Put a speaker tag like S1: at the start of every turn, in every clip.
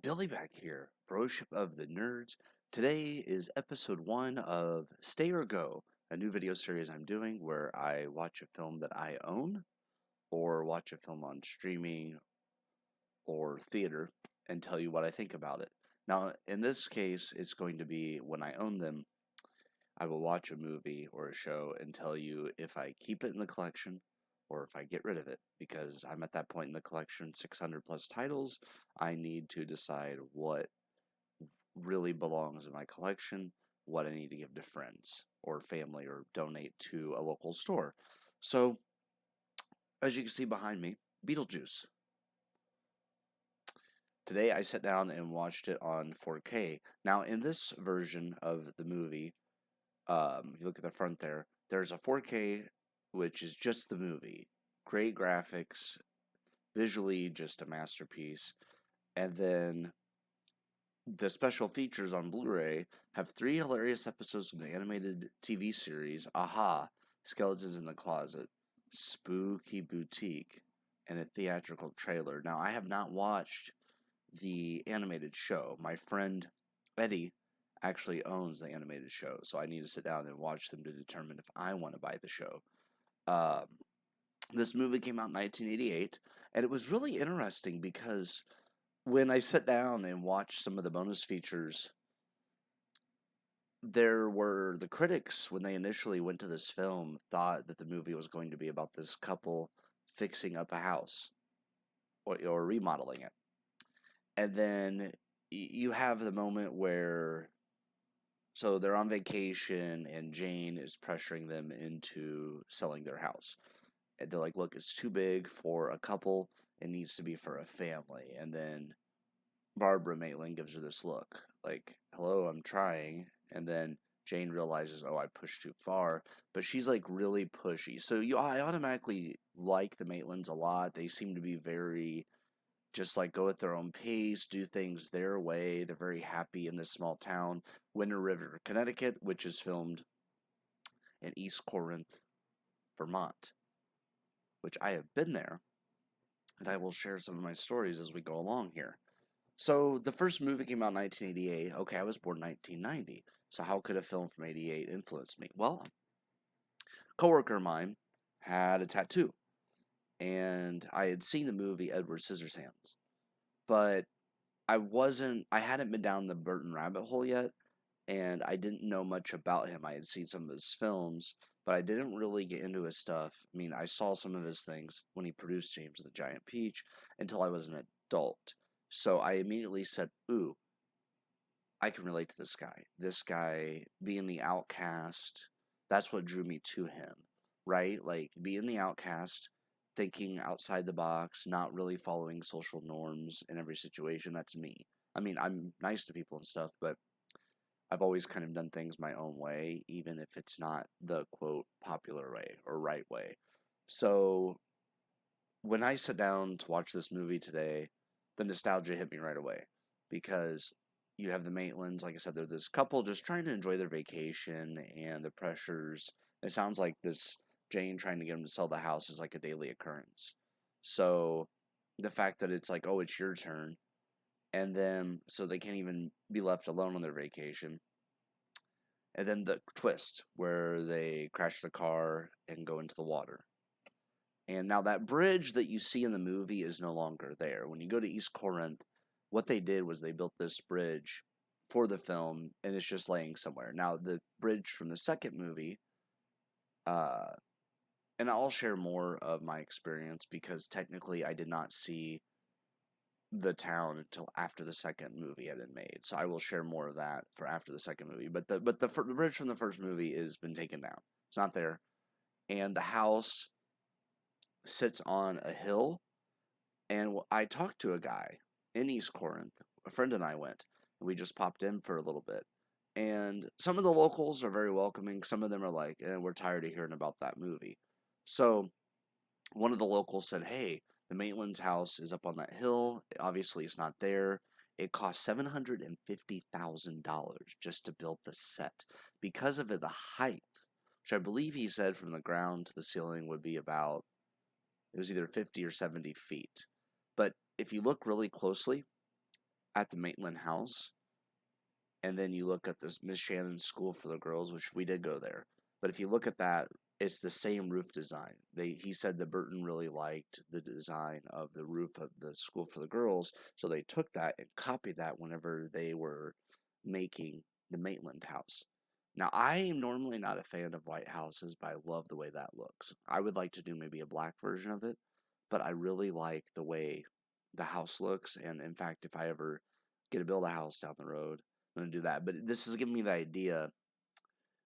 S1: Billy back here, Broship of the Nerds. Today is episode 1 of Stay or Go, a new video series I'm doing where I watch a film that I own, or watch a film on streaming or theater, and tell you what I think about it. Now, in this case, it's going to be when I own them, I will watch a movie or a show and tell you if I keep it in the collection or if I get rid of it, because I'm at that point in the collection, 600 plus titles. I need to decide what really belongs in my collection, what I need to give to friends or family or donate to a local store. So, as you can see behind me, Beetlejuice. Today I sat down and watched it on 4K. Now, in this version of the movie, if you look at the front there, there's a 4K, which is just the movie. Great graphics, visually just a masterpiece. And then the special features on Blu-ray have 3 hilarious episodes from the animated TV series Aha! Skeletons in the Closet, Spooky Boutique, and a theatrical trailer. Now, I have not watched the animated show. My friend Eddie actually owns the animated show, so I need to sit down and watch them to determine if I want to buy the show. This movie came out in 1988, and it was really interesting because when I sat down and watched some of the bonus features, there were the critics, when they initially went to this film, thought that the movie was going to be about this couple fixing up a house or remodeling it. And then you have the moment where, so they're on vacation and Jane is pressuring them into selling their house. And they're like, look, it's too big for a couple. It needs to be for a family. And then Barbara Maitland gives her this look, like, hello, I'm trying. And then Jane realizes, oh, I pushed too far. But she's, like, really pushy. So I automatically like the Maitlands a lot. They seem to be very, just, like, go at their own pace, do things their way. They're very happy in this small town, Winter River, Connecticut, which is filmed in East Corinth, Vermont, which I have been there. And I will share some of my stories as we go along here. So the first movie came out in 1988. Okay, I was born in 1990. So how could a film from 88 influence me? Well, a coworker of mine had a tattoo, and I had seen the movie Edward Scissorhands, but I hadn't been down the Burton rabbit hole yet, and I didn't know much about him. I had seen some of his films, but I didn't really get into his stuff. I mean, I saw some of his things when he produced James and the Giant Peach until I was an adult. So I immediately said, ooh, I can relate to this guy. This guy being the outcast, that's what drew me to him, right? Like, being the outcast, thinking outside the box, not really following social norms in every situation, that's me. I mean, I'm nice to people and stuff, but I've always kind of done things my own way, even if it's not the, quote, popular way or right way. So, when I sat down to watch this movie today, the nostalgia hit me right away, because you have the Maitlands, like I said, they're this couple just trying to enjoy their vacation and the pressures. It sounds like this Jane trying to get them to sell the house is like a daily occurrence. So the fact that it's like, oh, it's your turn, and then so they can't even be left alone on their vacation. And then the twist where they crash the car and go into the water. And now that bridge that you see in the movie is no longer there. When you go to East Corinth, what they did was they built this bridge for the film, and it's just laying somewhere. Now, the bridge from the second movie, and I'll share more of my experience because technically I did not see the town until after the second movie had been made. So I will share more of that for after the second movie. But the bridge from the first movie has been taken down. It's not there. And the house sits on a hill, and I talked to a guy in East Corinth. A friend and I went, and we just popped in for a little bit. And some of the locals are very welcoming. Some of them are like, we're tired of hearing about that movie. So one of the locals said, hey, the Maitland's house is up on that hill. Obviously, it's not there. It cost $750,000 just to build the set because of the height, which I believe he said from the ground to the ceiling would be about, it was either 50 or 70 feet. But if you look really closely, at the Maitland house, and then you look at this Miss Shannon's School for the Girls, which we did go there. But if you look at that, it's the same roof design. He said that Burton really liked the design of the roof of the School for the Girls, so they took that and copied that whenever they were making the Maitland house. Now, I am normally not a fan of white houses, but I love the way that looks. I would like to do maybe a black version of it, but I really like the way the house looks. And in fact, if I ever get to build a house down the road, I'm going to do that. But this is giving me the idea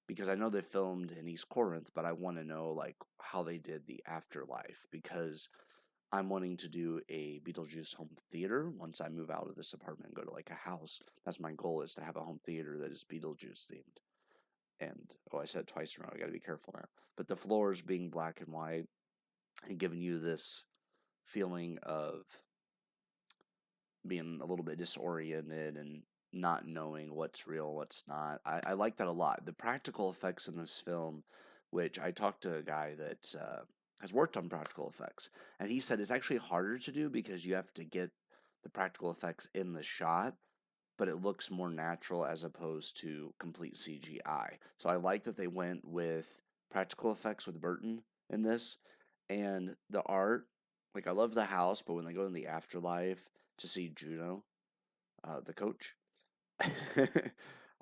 S1: because I know they filmed in East Corinth, but I want to know like how they did the afterlife because I'm wanting to do a Beetlejuice home theater once I move out of this apartment and go to like a house. That's my goal, is to have a home theater that is Beetlejuice themed. And oh, I said it twice around. I got to be careful now. But the floors being black and white and giving you this feeling of being a little bit disoriented and not knowing what's real, what's not. I like that a lot. The practical effects in this film, which I talked to a guy that has worked on practical effects, and he said it's actually harder to do because you have to get the practical effects in the shot, but it looks more natural as opposed to complete CGI. So I like that they went with practical effects with Burton in this, and the art. Like I love the house, but when they go in the afterlife to see Juno, the coach,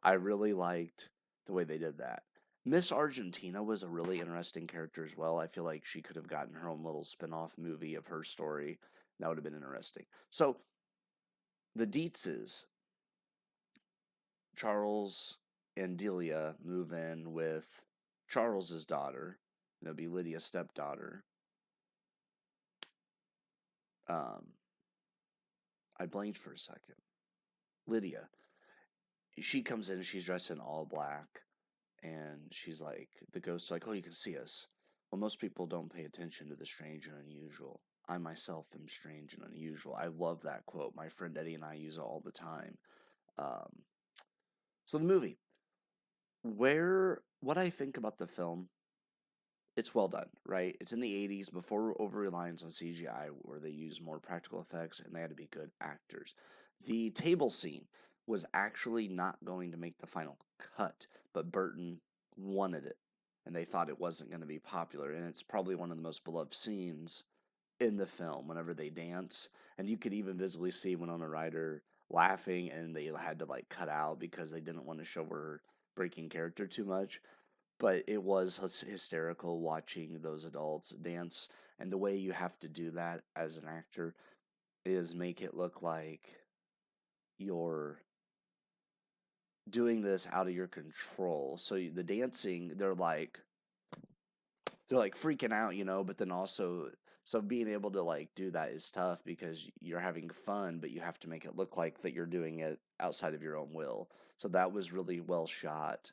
S1: I really liked the way they did that. Miss Argentina was a really interesting character as well. I feel like she could have gotten her own little spin-off movie of her story. That would have been interesting. So the Dietzes, Charles and Delia move in with Charles's daughter. It'll be Lydia's stepdaughter. I blanked for a second. Lydia. She comes in and she's dressed in all black, and she's like, the ghost's like, oh, you can see us. Well, most people don't pay attention to the strange and unusual. I myself am strange and unusual. I love that quote. My friend Eddie and I use it all the time. So the movie, what I think about the film, it's well done, right? It's in the 80s before over reliance on CGI, where they use more practical effects and they had to be good actors. The table scene was actually not going to make the final cut, but Burton wanted it, and they thought it wasn't going to be popular. And it's probably one of the most beloved scenes in the film whenever they dance. And you could even visibly see Winona Ryder laughing, and they had to like cut out because they didn't want to show her breaking character too much. But it was hysterical watching those adults dance, and the way you have to do that as an actor is make it look like you're doing this out of your control. So the dancing, they're like freaking out, but then also, so being able to like do that is tough because you're having fun, but you have to make it look like that you're doing it outside of your own will. So that was really well shot.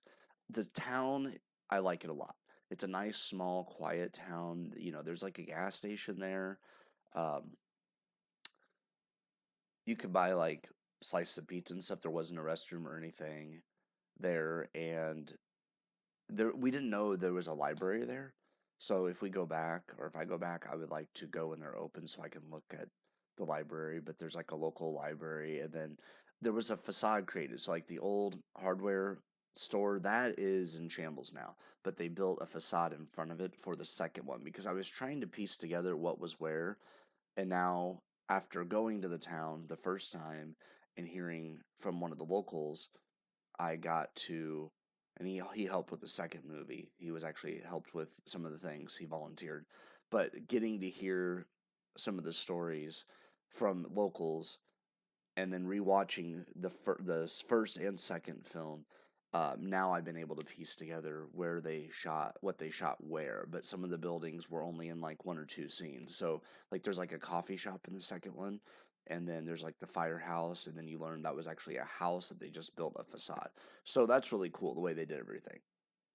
S1: The town, I like it a lot. It's a nice, small, quiet town. There's like a gas station there. Um, you could buy like slices of pizza and stuff. There wasn't a restroom or anything there, and we didn't know there was a library there. So if we go back, or if I go back, I would like to go when they're open so I can look at the library. But there's like a local library, and then there was a facade created. So like the old hardware store, that is in shambles now, but they built a facade in front of it for the second one because I was trying to piece together what was where. And now, after going to the town the first time and hearing from one of the locals, I got to, and he helped with the second movie. He was actually helped with some of the things. He volunteered, but getting to hear some of the stories from locals, and then rewatching the first and second film, now I've been able to piece together where they shot, what they shot where. But some of the buildings were only in like one or two scenes. So like there's like a coffee shop in the second one, and then there's like the firehouse, and then you learn that was actually a house that they just built a facade. So that's really cool the way they did everything.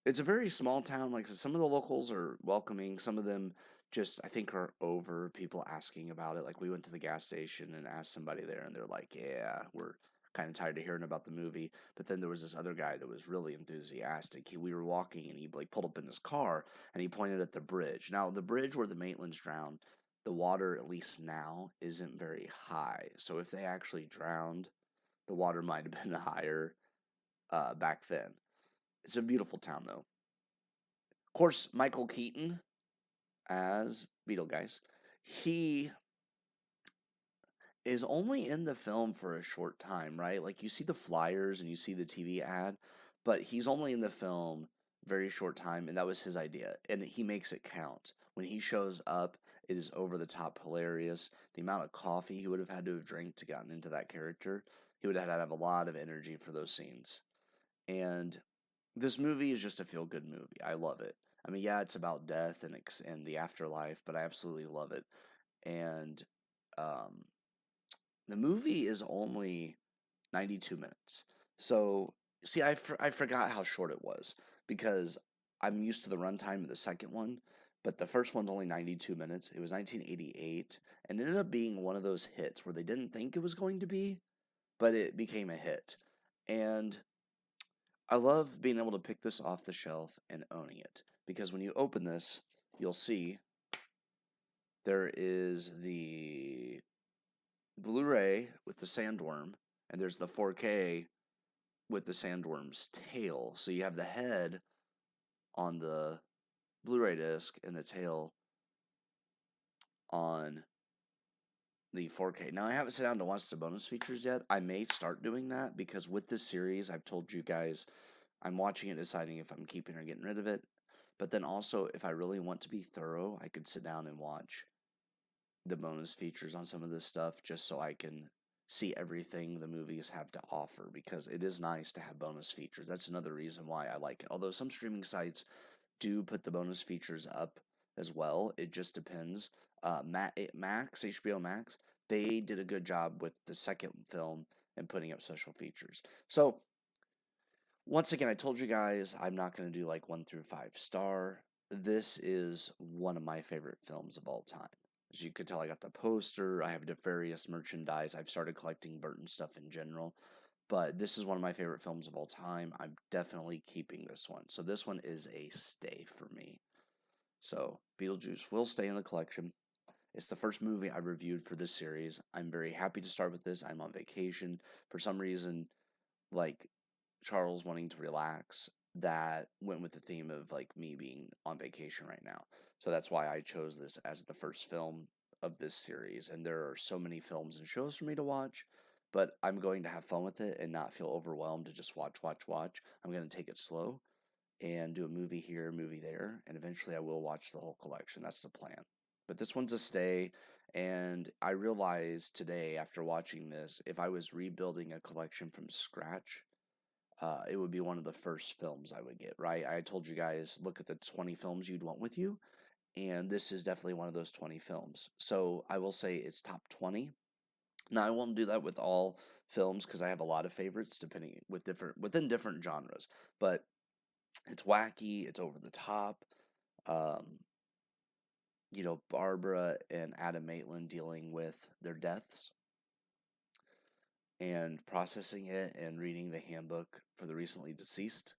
S1: It's a very small town. Like some of the locals are welcoming. Some of them just, I think, are over people asking about it. Like we went to the gas station and asked somebody there, and they're like, "Yeah, we're kind of tired of hearing about the movie." But then there was this other guy that was really enthusiastic. We were walking, and he like pulled up in his car, and he pointed at the bridge. Now the bridge where the Maitlands drowned, the water, at least now, isn't very high. So if they actually drowned the water might have been higher back then. It's a beautiful town, though. Of course, Michael Keaton as Beetlejuice. He is only in the film for a short time, right? Like you see the flyers and you see the TV ad, but he's only in the film very short time, and that was his idea, and he makes it count. When he shows up, it is over the top hilarious. The amount of coffee he would have had to have drank to gotten into that character, he would have had to have a lot of energy for those scenes. And this movie is just a feel good movie. I love it. I mean, yeah, it's about death and the afterlife, but I absolutely love it. And um, the movie is only 92 minutes. So, see, I forgot how short it was because I'm used to the runtime of the second one, but the first one's only 92 minutes. It was 1988 and it ended up being one of those hits where they didn't think it was going to be, but it became a hit. And I love being able to pick this off the shelf and owning it because when you open this, you'll see there is the Blu-ray with the sandworm, and there's the 4K with the sandworm's tail. So you have the head on the Blu-ray disc and the tail on the 4K. Now I haven't sat down to watch the bonus features yet. I may start doing that because with this series, I've told you guys I'm watching it, deciding if I'm keeping or getting rid of it. But then also, if I really want to be thorough, I could sit down and watch the bonus features on some of this stuff just so I can see everything the movies have to offer because it is nice to have bonus features. That's another reason why I like it. Although some streaming sites do put the bonus features up as well, it just depends. HBO Max, they did a good job with the second film and putting up special features. So once again, I told you guys I'm not going to do like 1 through 5 star. This is one of my favorite films of all time. As you could tell, I got the poster. I have various merchandise. I've started collecting Burton stuff in general. But this is one of my favorite films of all time. I'm definitely keeping this one. So this one is a stay for me. So Beetlejuice will stay in the collection. It's the first movie I reviewed for this series. I'm very happy to start with this. I'm on vacation. For some reason, like Charles wanting to relax, that went with the theme of like me being on vacation right now. So that's why I chose this as the first film of this series. And there are so many films and shows for me to watch, but I'm going to have fun with it and not feel overwhelmed to just watch. I'm going to take it slow and do a movie here, a movie there, and eventually I will watch the whole collection. That's the plan. But this one's a stay, and I realized today after watching this, if I was rebuilding a collection from scratch, it would be one of the first films I would get, right? I told you guys, look at the 20 films you'd want with you, and this is definitely one of those 20 films. So I will say it's top 20. Now I won't do that with all films because I have a lot of favorites within different genres, but it's wacky, it's over the top. Um, Barbara and Adam Maitland dealing with their deaths and processing it and reading the handbook for the recently deceased.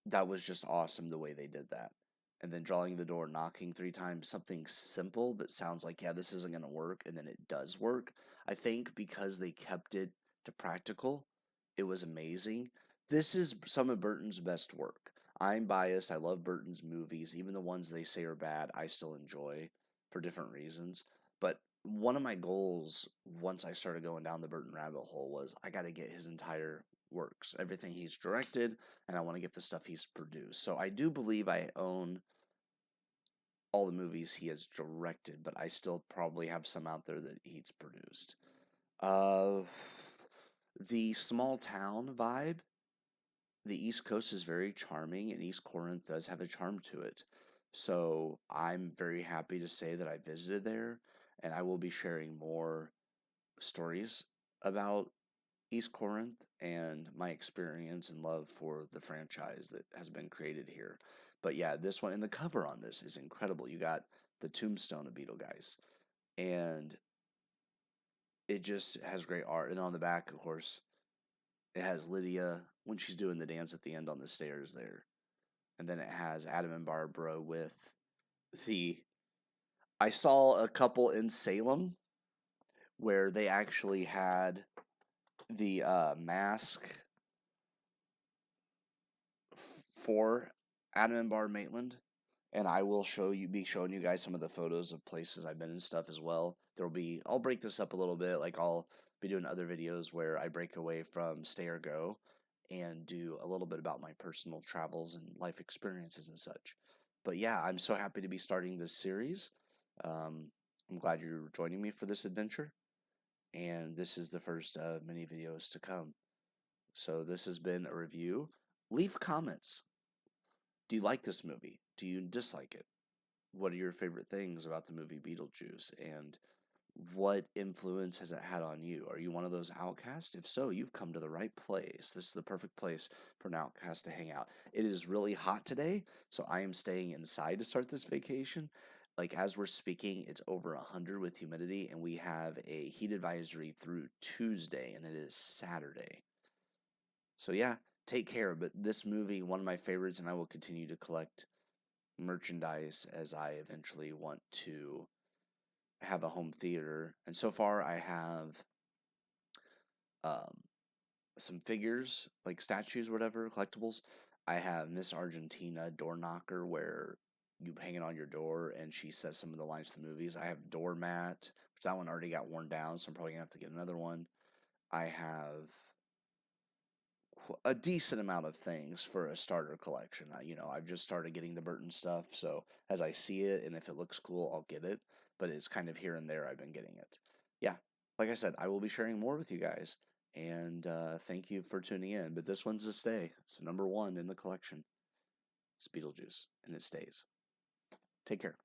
S1: That was just awesome the way they did that. And then drawing the door, knocking 3 times, something simple that sounds like, yeah, this isn't going to work, and then it does work. I think because they kept it to practical, it was amazing. This is some of Burton's best work. I'm biased. I love Burton's movies. Even the ones they say are bad, I still enjoy for different reasons. But one of my goals once I started going down the Burton rabbit hole was I got to get his entire works, everything he's directed, and I want to get the stuff he's produced. So I do believe I own all the movies he has directed, but I still probably have some out there that he's produced. Uh, the small town vibe, the East Coast is very charming, and East Corinth does have a charm to it. So I'm very happy to say that I visited there, and I will be sharing more stories about East Corinth and my experience and love for the franchise that has been created here. But yeah, this one and the cover on this is incredible. You got the tombstone of Beetlejuice, and it just has great art. And on the back, of course, it has Lydia when she's doing the dance at the end on the stairs there. And then it has Adam and Barbara with the. I saw a couple in Salem where they actually had the mask for Adam and Barb Maitland, and I will be showing you guys some of the photos of places I've been and stuff as well. I'll break this up a little bit. Like I'll be doing other videos where I break away from stay or go and do a little bit about my personal travels and life experiences and such. But yeah, I'm so happy to be starting this series. Um, I'm glad you're joining me for this adventure, and this is the first of many videos to come. So this has been a review. Leave comments. Do you like this movie? Do you dislike it? What are your favorite things about the movie Beetlejuice? And what influence has it had on you? Are you one of those outcasts? If so, you've come to the right place. This is the perfect place for an outcast to hang out. It is really hot today, so I am staying inside to start this vacation. Like as we're speaking, it's over 100 with humidity, and we have a heat advisory through Tuesday, and it is Saturday. So yeah, take care. But this movie, one of my favorites, and I will continue to collect merchandise as I eventually want to have a home theater. And so far, I have um, some figures, like statues, whatever, collectibles. I have Miss Argentina door knocker, where you hang it on your door and she says some of the lines to the movies. I have doormat, which that one already got worn down, so I'm probably gonna have to get another one. I have a decent amount of things for a starter collection. I've just started getting the Burton stuff, so as I see it and if it looks cool, I'll get it. But it's kind of here and there I've been getting it. Yeah, like I said, I will be sharing more with you guys, and thank you for tuning in. But this one's a stay. It's number one in the collection. It's Beetlejuice, and it stays. Take care.